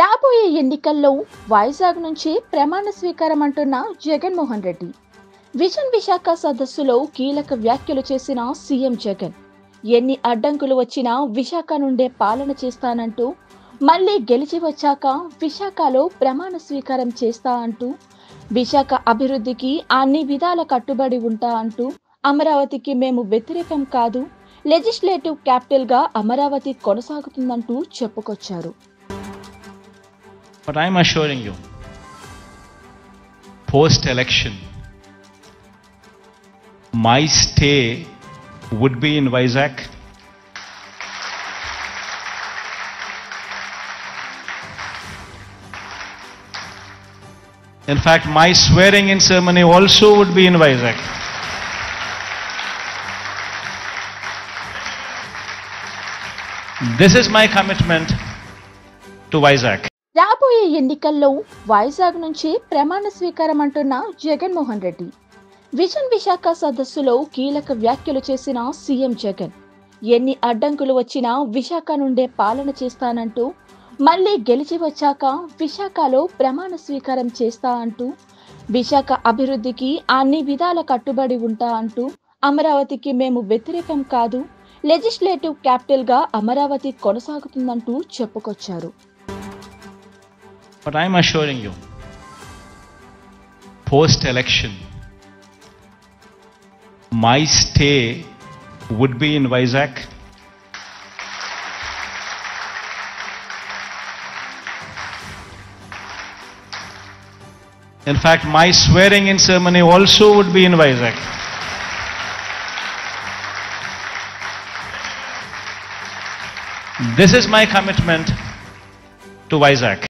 రాబోయే ఎన్నికల్లో వైజాగ్ నుంచి ప్రమాణ స్వీకారం అంటున్న జగన్మోహన్ రెడ్డి. విజన్ విశాఖ సదస్సులో కీలక వ్యాఖ్యలు చేసిన సీఎం జగన్ ఎన్ని అడ్డంకులు వచ్చినా విశాఖ నుండే పాలన చేస్తానంటూ, మళ్ళీ గెలిచి వచ్చాక విశాఖలో ప్రమాణ స్వీకారం చేస్తా అంటూ, విశాఖ అభివృద్ధికి అన్ని విధాల కట్టుబడి ఉంటా అంటూ, అమరావతికి మేము వ్యతిరేకం కాదు, లెజిస్లేటివ్ క్యాపిటల్ గా అమరావతి కొనసాగుతుందంటూ చెప్పుకొచ్చారు. But I'm assuring you, post-election, my stay would be in Vizag. In fact, my swearing-in ceremony also would be in Vizag. This is my commitment to Vizag. రాబోయే ఎన్నికల్లో వైజాగ్ నుంచి ప్రమాణ స్వీకారం అంటున్న జగన్మోహన్ రెడ్డి. విజన్ విశాఖ సదస్సులో కీలక వ్యాఖ్యలు చేసిన సీఎం జగన్ ఎన్ని అడ్డంకులు వచ్చినా విశాఖ నుండే పాలన చేస్తానంటూ, మళ్ళీ గెలిచి వచ్చాక విశాఖలో ప్రమాణ స్వీకారం చేస్తా అంటూ, విశాఖ అభివృద్ధికి అన్ని విధాల కట్టుబడి ఉంటా అంటూ, అమరావతికి మేము వ్యతిరేకం కాదు, లెజిస్లేటివ్ క్యాపిటల్ గా అమరావతి కొనసాగుతుందంటూ చెప్పుకొచ్చారు. But I'm assuring you, post-election, my stay would be in Vizag. In fact, my swearing-in ceremony also would be in Vizag. This is my commitment to Vizag.